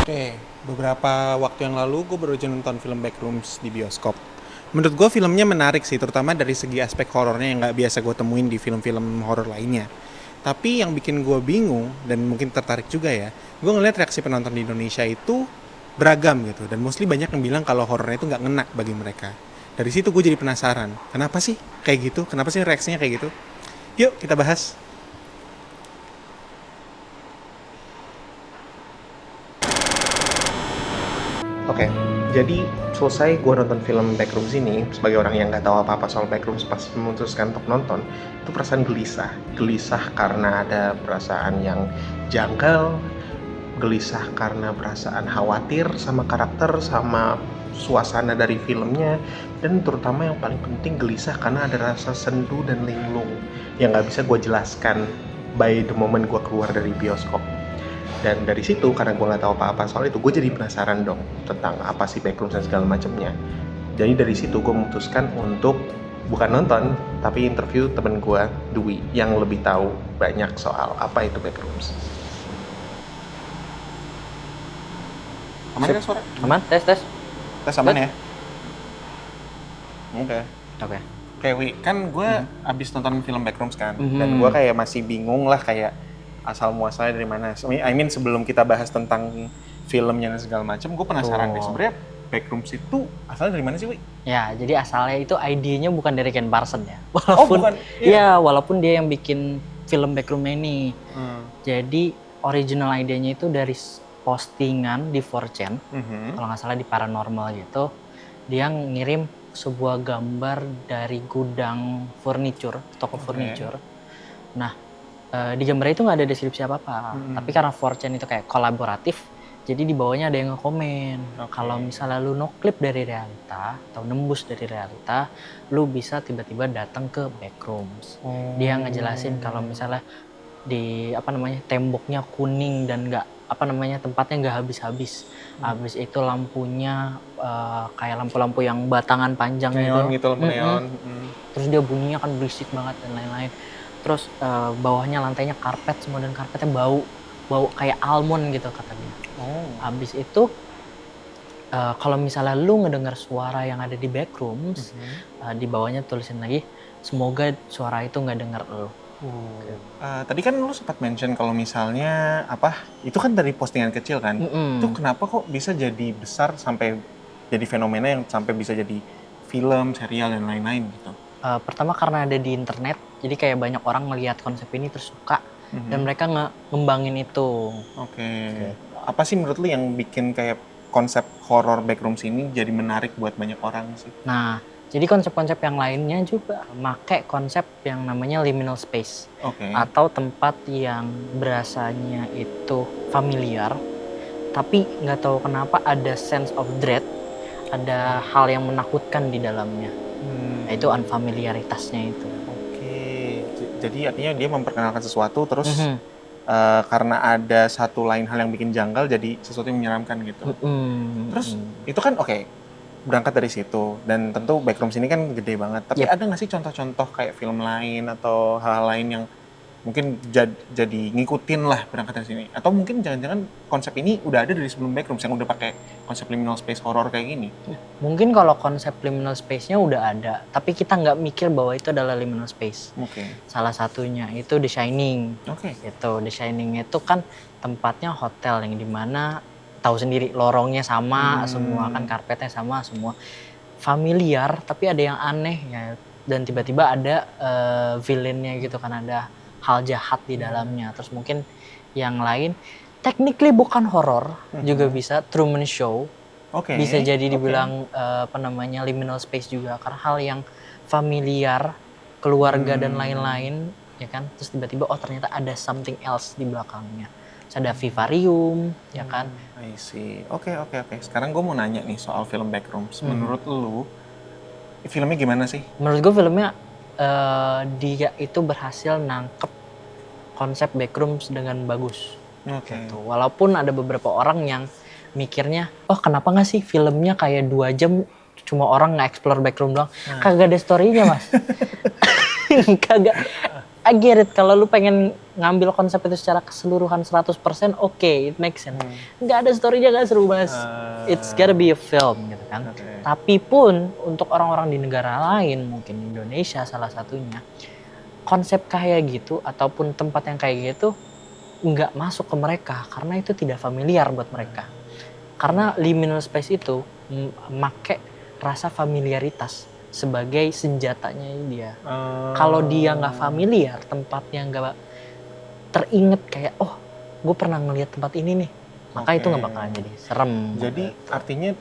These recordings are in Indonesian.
Oke, beberapa waktu yang lalu gue baru aja nonton film Backrooms di bioskop. Menurut gue filmnya menarik sih, terutama dari segi aspek horornya yang nggak biasa gue temuin di film-film horor lainnya. Tapi yang bikin gue bingung dan mungkin tertarik juga ya, gue ngeliat reaksi penonton di Indonesia itu beragam gitu, dan mostly banyak yang bilang kalau horornya itu nggak ngena bagi mereka. Dari situ gue jadi penasaran, kenapa sih kayak gitu? Kenapa sih reaksinya kayak gitu? Yuk kita bahas. Oke, jadi selesai gue nonton film Backrooms ini, sebagai orang yang nggak tahu apa-apa soal Backrooms pas memutuskan untuk nonton, itu perasaan gelisah. Gelisah karena ada perasaan yang janggal, gelisah karena perasaan khawatir sama karakter, sama suasana dari filmnya, dan terutama yang paling penting gelisah karena ada rasa sendu dan linglung yang nggak bisa gue jelaskan by the moment gue keluar dari bioskop. Dan dari situ, karena gue nggak tahu apa-apa soal itu, gue jadi penasaran dong tentang apa sih Backrooms dan segala macamnya. Jadi dari situ gue memutuskan untuk bukan nonton, tapi interview temen gue, Dwi, yang lebih tahu banyak soal apa itu Backrooms. Aman kan suara? Aman? Tes. Tes aman ya? Oke. Oke. Oke, Wi, kan gue abis nonton film Backrooms kan, Mhm. dan gue kayak masih bingung lah kayak asal muasalnya dari mana. I mean sebelum kita bahas tentang filmnya dan segala macam, gue penasaran deh sebenarnya Backrooms itu asalnya dari mana sih, Wi? Ya, jadi asalnya itu idenya bukan dari Ken Parson ya. Oh, bukan. Iya, walaupun dia yang bikin film Backroom ini. Hmm. Jadi original idenya itu dari postingan di 4chan, Mhm. kalau nggak salah di paranormal gitu. Dia ngirim sebuah gambar dari gudang furniture, toko furniture. Nah, di gambar itu nggak ada deskripsi apa-apa. Tapi karena 4chan itu kayak kolaboratif, jadi di bawahnya ada yang nge-komen. Kalau misalnya lu no-clip dari realita atau nembus dari realita, lu bisa tiba-tiba datang ke Backrooms. Dia ngejelasin kalau misalnya di temboknya kuning dan tempatnya nggak habis-habis. Habis itu lampunya kayak lampu-lampu yang batangan panjang Neon gitu, lampu Mm-mm. neon. Terus dia bunyinya kan berisik banget dan lain-lain. Terus bawahnya lantainya karpet semua dan karpetnya bau kayak almond gitu kata dia. Habis itu kalau misalnya lu ngedengar suara yang ada di Backrooms, di bawahnya tulisin lagi, semoga suara itu nggak denger lu. Tadi kan lu sempat mention kalau misalnya itu kan dari postingan kecil kan? Itu kenapa kok bisa jadi besar sampai jadi fenomena yang sampai bisa jadi film, serial dan lain-lain gitu? Pertama karena ada di internet, jadi kayak banyak orang ngelihat konsep ini terus suka dan mereka ngembangin itu. Oke. Apa sih menurut lu yang bikin kayak konsep horror Backrooms ini jadi menarik buat banyak orang sih? Nah, jadi konsep-konsep yang lainnya juga make konsep yang namanya liminal space. Atau tempat yang berasanya itu familiar, tapi nggak tahu kenapa ada sense of dread, ada hal yang menakutkan di dalamnya. Nah, itu unfamiliaritasnya itu. Oke, jadi artinya dia memperkenalkan sesuatu terus karena ada satu lain hal yang bikin janggal jadi sesuatu yang menyeramkan gitu. Terus itu kan berangkat dari situ dan tentu Backrooms ini kan gede banget. Tapi ada nggak sih contoh-contoh kayak film lain atau hal-hal lain yang mungkin jadi ngikutin lah berangkat dari sini? Atau mungkin jangan-jangan konsep ini udah ada dari sebelum Backrooms yang udah pakai konsep liminal space horror kayak gini? Mungkin kalau konsep liminal space-nya udah ada, tapi kita nggak mikir bahwa itu adalah liminal space. Salah satunya itu The Shining. Itu The Shining itu kan tempatnya hotel yang dimana tahu sendiri lorongnya sama semua kan, karpetnya sama semua, familiar tapi ada yang aneh ya, dan tiba-tiba ada villainnya gitu kan, ada hal jahat di dalamnya. Terus mungkin yang lain technically bukan horor juga bisa, Truman Show bisa jadi dibilang liminal space juga karena hal yang familiar, keluarga dan lain-lain ya kan, terus tiba-tiba ternyata ada something else di belakangnya. Ada vivarium, ya kan? I see. Oke. Sekarang gue mau nanya nih soal film Backrooms. Menurut lu, filmnya gimana sih? Menurut gue filmnya dia itu berhasil nangkep konsep Backrooms dengan bagus. Gitu. Walaupun ada beberapa orang yang mikirnya, kenapa nggak sih filmnya kayak 2 jam cuma orang nge-explore Backroom doang? Kagak ada story-nya, Mas. Kagak. I get it, kalau lu pengen ngambil konsep itu secara keseluruhan 100%, oke, it makes sense. Nggak ada story-nya, nggak seru, Mas. It's gotta be a film gitu kan. Tapi pun untuk orang-orang di negara lain, mungkin Indonesia salah satunya, konsep kayak gitu ataupun tempat yang kayak gitu nggak masuk ke mereka karena itu tidak familiar buat mereka. Karena liminal space itu make rasa familiaritas sebagai senjatanya dia. Kalau dia nggak familiar, tempatnya nggak teringet kayak, oh gue pernah ngeliat tempat ini nih, maka itu nggak bakalan jadi serem. Jadi artinya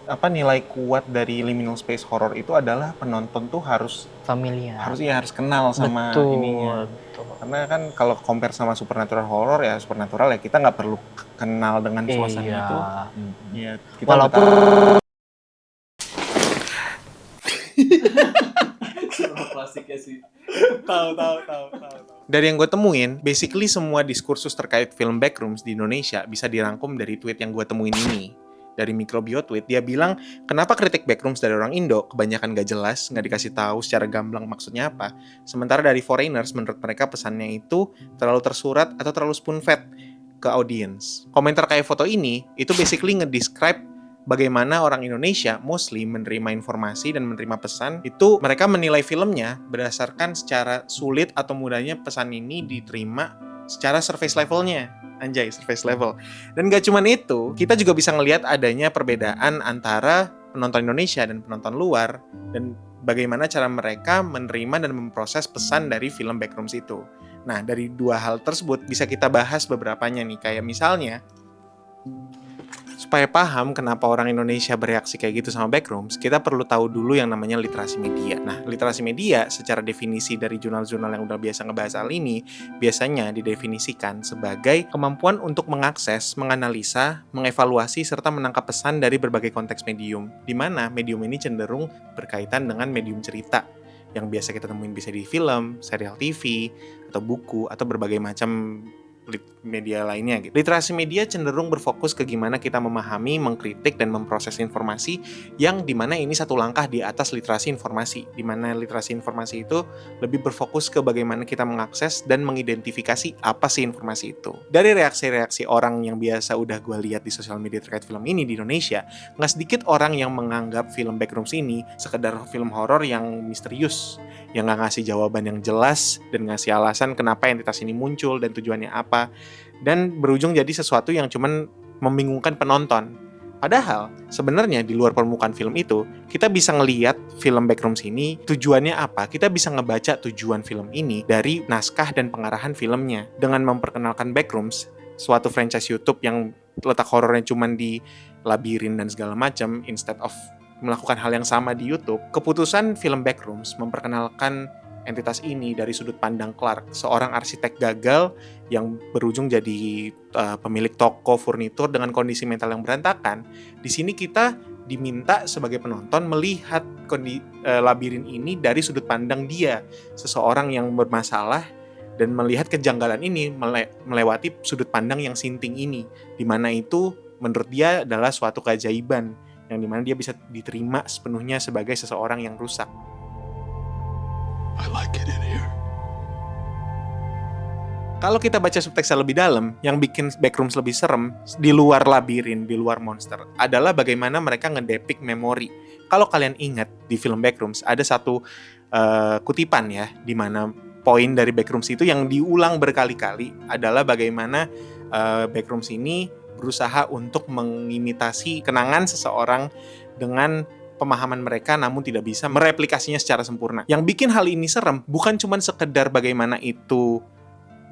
nilai kuat dari liminal space horror itu adalah penonton tuh harus familiar, harus kenal sama ininya. Betul. Karena kan kalau compare sama supernatural horror ya supernatural ya kita nggak perlu kenal dengan suasana itu. Ya, kita walaupun klasiknya sih. tahu. Dari yang gue temuin, basically semua diskursus terkait film Backrooms di Indonesia bisa dirangkum dari tweet yang gue temuin ini. Dari Microbio tweet, dia bilang, kenapa kritik Backrooms dari orang Indo kebanyakan gak jelas, gak dikasih tahu secara gamblang maksudnya apa. Sementara dari foreigners, menurut mereka pesannya itu terlalu tersurat atau terlalu spoon-fed ke audience. Komentar kayak foto ini, itu basically ngedescribe bagaimana orang Indonesia mostly menerima informasi dan menerima pesan, itu mereka menilai filmnya berdasarkan secara sulit atau mudahnya pesan ini diterima secara surface levelnya. Anjay, surface level. Dan gak cuman itu, kita juga bisa ngelihat adanya perbedaan antara penonton Indonesia dan penonton luar, dan bagaimana cara mereka menerima dan memproses pesan dari film Backrooms itu. Nah, dari dua hal tersebut bisa kita bahas beberapanya nih, kayak misalnya, supaya paham kenapa orang Indonesia bereaksi kayak gitu sama Backrooms, kita perlu tahu dulu yang namanya literasi media. Nah, literasi media secara definisi dari jurnal-jurnal yang udah biasa ngebahas hal ini, biasanya didefinisikan sebagai kemampuan untuk mengakses, menganalisa, mengevaluasi, serta menangkap pesan dari berbagai konteks medium, di mana medium ini cenderung berkaitan dengan medium cerita, yang biasa kita temuin bisa di film, serial TV, atau buku, atau berbagai macam media lainnya gitu. Literasi media cenderung berfokus ke gimana kita memahami, mengkritik, dan memproses informasi, yang dimana ini satu langkah di atas literasi informasi, dimana literasi informasi itu lebih berfokus ke bagaimana kita mengakses dan mengidentifikasi apa sih informasi itu. Dari reaksi-reaksi orang yang biasa udah gue lihat di sosial media terkait film ini di Indonesia, nggak sedikit orang yang menganggap film Backrooms ini sekedar film horor yang misterius, yang nggak ngasih jawaban yang jelas dan ngasih alasan kenapa entitas ini muncul dan tujuannya apa, dan berujung jadi sesuatu yang cuman membingungkan penonton. Padahal sebenarnya di luar permukaan film itu, kita bisa ngelihat film Backrooms ini tujuannya apa. Kita bisa ngebaca tujuan film ini dari naskah dan pengarahan filmnya. Dengan memperkenalkan Backrooms, suatu franchise YouTube yang letak horornya cuman di labirin dan segala macam, instead of melakukan hal yang sama di YouTube, keputusan film Backrooms memperkenalkan entitas ini dari sudut pandang Clark, seorang arsitek gagal yang berujung jadi pemilik toko furnitur dengan kondisi mental yang berantakan. Di sini kita diminta sebagai penonton melihat labirin ini dari sudut pandang dia, seseorang yang bermasalah, dan melihat kejanggalan ini melewati sudut pandang yang sinting ini, di mana itu menurut dia adalah suatu keajaiban, yang dimana dia bisa diterima sepenuhnya sebagai seseorang yang rusak. I like it in here. Kalau kita baca subteksnya lebih dalam, yang bikin Backrooms lebih serem, di luar labirin, di luar monster, adalah bagaimana mereka ngedepik memori. Kalau kalian ingat, di film Backrooms, ada satu kutipan ya, di mana poin dari Backrooms itu yang diulang berkali-kali, adalah bagaimana Backrooms ini berusaha untuk mengimitasi kenangan seseorang dengan pemahaman mereka, namun tidak bisa mereplikasinya secara sempurna. Yang bikin hal ini serem bukan cuma sekedar bagaimana itu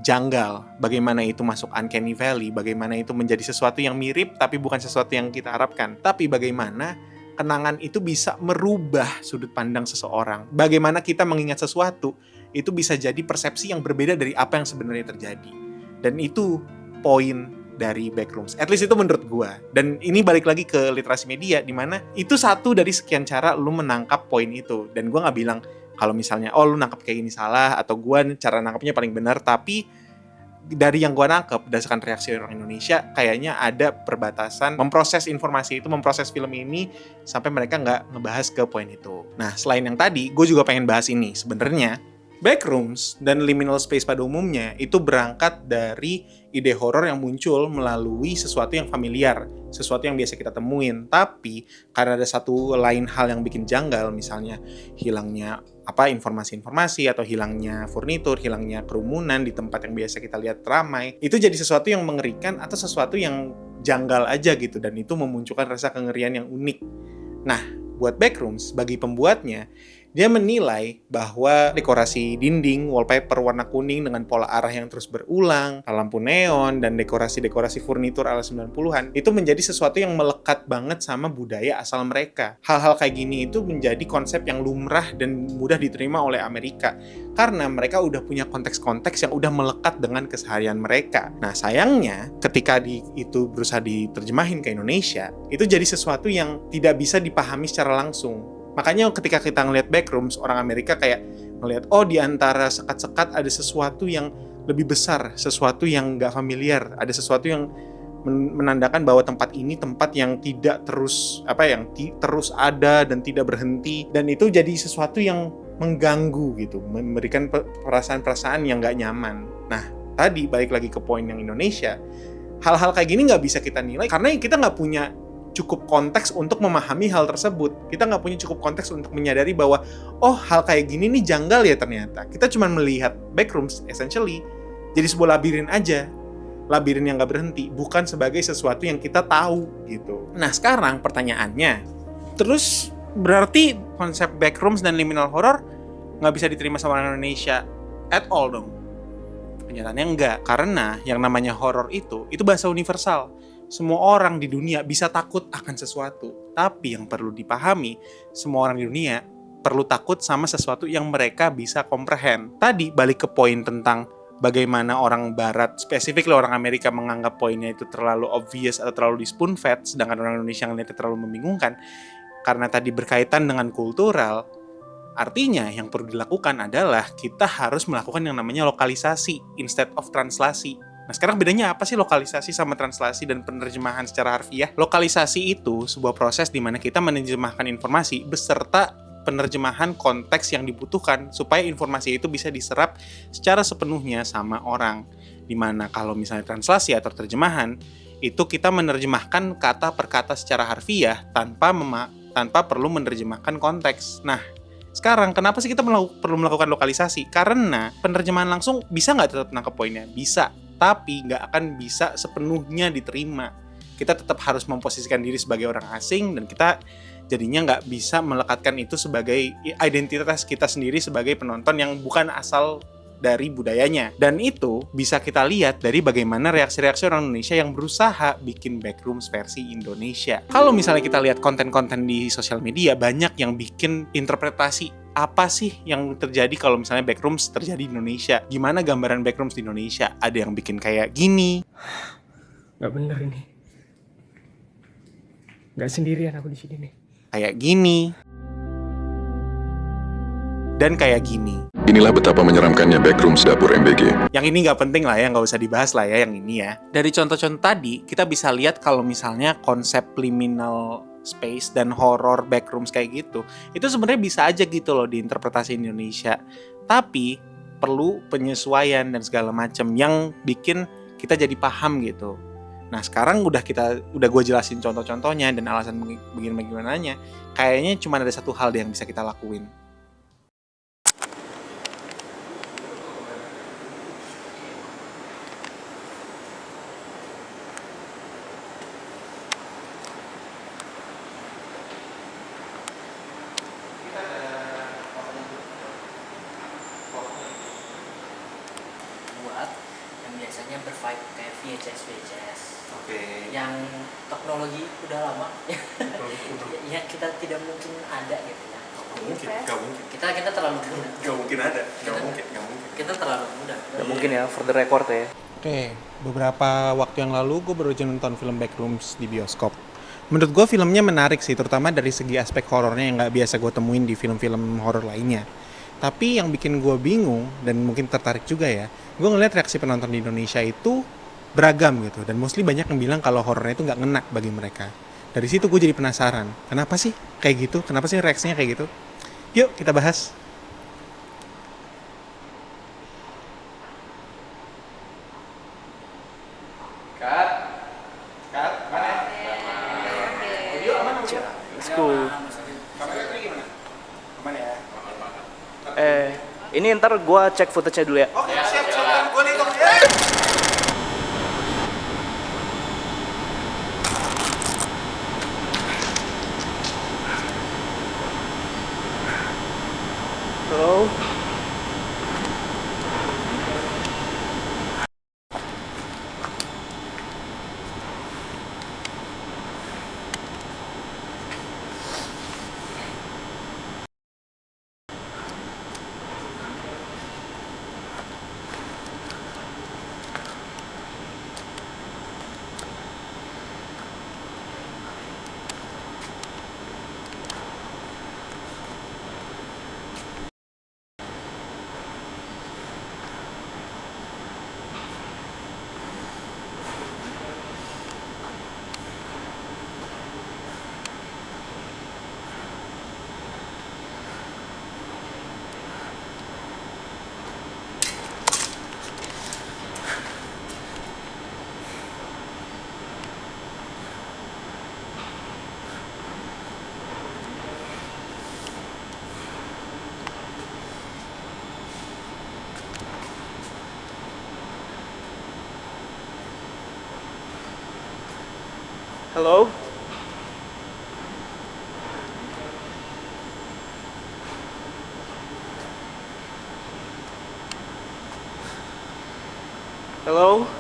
janggal, bagaimana itu masuk uncanny valley, bagaimana itu menjadi sesuatu yang mirip tapi bukan sesuatu yang kita harapkan, tapi bagaimana kenangan itu bisa merubah sudut pandang seseorang. Bagaimana kita mengingat sesuatu itu bisa jadi persepsi yang berbeda dari apa yang sebenarnya terjadi. Dan itu poin dari Backrooms, at least itu menurut gue. Dan ini balik lagi ke literasi media, di mana itu satu dari sekian cara lu menangkap poin itu. Dan gue nggak bilang kalau misalnya lu nangkap kayak gini salah, atau gue cara nangkapnya paling benar. Tapi dari yang gue nangkep berdasarkan reaksi orang Indonesia, kayaknya ada perbatasan memproses informasi itu, memproses film ini sampai mereka nggak ngebahas ke poin itu. Nah, selain yang tadi, gue juga pengen bahas ini. Sebenarnya Backrooms dan liminal space pada umumnya itu berangkat dari ide horor yang muncul melalui sesuatu yang familiar, sesuatu yang biasa kita temuin. Tapi karena ada satu lain hal yang bikin janggal, misalnya hilangnya informasi-informasi atau hilangnya furnitur, hilangnya kerumunan di tempat yang biasa kita lihat ramai, itu jadi sesuatu yang mengerikan atau sesuatu yang janggal aja gitu, dan itu memunculkan rasa kengerian yang unik. Nah, buat Backrooms, bagi pembuatnya, dia menilai bahwa dekorasi dinding, wallpaper warna kuning dengan pola arah yang terus berulang, lampu neon, dan dekorasi-dekorasi furnitur ala 90-an, itu menjadi sesuatu yang melekat banget sama budaya asal mereka. Hal-hal kayak gini itu menjadi konsep yang lumrah dan mudah diterima oleh Amerika, karena mereka udah punya konteks-konteks yang udah melekat dengan keseharian mereka. Nah, sayangnya, ketika itu berusaha diterjemahin ke Indonesia, itu jadi sesuatu yang tidak bisa dipahami secara langsung. Makanya ketika kita ngelihat Backrooms, orang Amerika kayak ngelihat, oh di antara sekat-sekat ada sesuatu yang lebih besar, sesuatu yang nggak familiar, ada sesuatu yang menandakan bahwa tempat ini tempat yang tidak terus terus ada dan tidak berhenti, dan itu jadi sesuatu yang mengganggu gitu, memberikan perasaan-perasaan yang nggak nyaman. Nah, tadi balik lagi ke poin yang Indonesia, hal-hal kayak gini nggak bisa kita nilai karena kita nggak punya cukup konteks untuk memahami hal tersebut. Kita nggak punya cukup konteks untuk menyadari bahwa, oh hal kayak gini nih janggal ya ternyata. Kita cuma melihat Backrooms essentially jadi sebuah labirin aja. Labirin yang nggak berhenti, bukan sebagai sesuatu yang kita tahu gitu. Nah sekarang pertanyaannya, terus berarti konsep Backrooms dan liminal horror nggak bisa diterima sama orang Indonesia at all dong? Kenyataannya enggak, karena yang namanya horror itu bahasa universal. Semua orang di dunia bisa takut akan sesuatu. Tapi yang perlu dipahami, semua orang di dunia perlu takut sama sesuatu yang mereka bisa comprehend. Tadi balik ke poin tentang bagaimana orang barat, spesifik orang Amerika menganggap poinnya itu terlalu obvious atau terlalu di spoon fed, sedangkan orang Indonesia ngeliatnya terlalu membingungkan. Karena tadi berkaitan dengan kultural, artinya yang perlu dilakukan adalah kita harus melakukan yang namanya lokalisasi instead of translasi. Nah sekarang bedanya apa sih lokalisasi sama translasi dan penerjemahan secara harfiah? Lokalisasi itu sebuah proses di mana kita menerjemahkan informasi beserta penerjemahan konteks yang dibutuhkan supaya informasi itu bisa diserap secara sepenuhnya sama orang. Dimana kalau misalnya translasi atau terjemahan, itu kita menerjemahkan kata per kata secara harfiah tanpa perlu menerjemahkan konteks. Nah, sekarang kenapa sih kita perlu melakukan lokalisasi? Karena penerjemahan langsung bisa nggak tetap nangkep poinnya? Bisa. Tapi nggak akan bisa sepenuhnya diterima. Kita tetap harus memposisikan diri sebagai orang asing, dan kita jadinya nggak bisa melekatkan itu sebagai identitas kita sendiri sebagai penonton yang bukan asal dari budayanya. Dan itu bisa kita lihat dari bagaimana reaksi-reaksi orang Indonesia yang berusaha bikin Backrooms versi Indonesia. Kalau misalnya kita lihat konten-konten di sosial media, banyak yang bikin interpretasi apa sih yang terjadi kalau misalnya Backrooms terjadi di Indonesia. Gimana gambaran Backrooms di Indonesia? Ada yang bikin kayak gini. Gak bener ini. Gak sendirian aku di sini nih. Kayak gini. Dan kayak gini. Inilah betapa menyeramkannya Backrooms Dapur MBG. Yang ini nggak penting lah ya, nggak usah dibahas lah ya yang ini ya. Dari contoh-contoh tadi, kita bisa lihat kalau misalnya konsep liminal space dan horror Backrooms kayak gitu, itu sebenarnya bisa aja gitu loh diinterpretasi Indonesia. Tapi perlu penyesuaian dan segala macam yang bikin kita jadi paham gitu. Nah sekarang udah gue jelasin contoh-contohnya dan alasan bagaimana-bagimananya. Kayaknya cuma ada satu hal deh yang bisa kita lakuin. Biasanya bervibe kayak VHS. Oke. Yang teknologi udah lama ya kita tidak mungkin ada gitu ya. Gak mungkin. Kita terlalu muda. Gak mungkin ada. Gak mungkin. Kita terlalu muda. Gak mungkin ya, for the record ya. Oke, beberapa waktu yang lalu gue baru aja nonton film Backrooms di bioskop. Menurut gue filmnya menarik sih, terutama dari segi aspek horornya yang gak biasa gue temuin di film-film horor lainnya. Tapi yang bikin gue bingung dan mungkin tertarik juga ya, gue ngeliat reaksi penonton di Indonesia itu beragam gitu, dan mostly banyak yang bilang kalau horornya itu nggak ngena bagi mereka. Dari situ gue jadi penasaran, kenapa sih kayak gitu? Kenapa sih reaksinya kayak gitu? Yuk kita bahas. It's cool. Kameranya tadi gimana? Aman ya? Ini ntar gue cek footage-nya dulu ya. Oke, siap. Gue nih. Hello? Hello? Hello?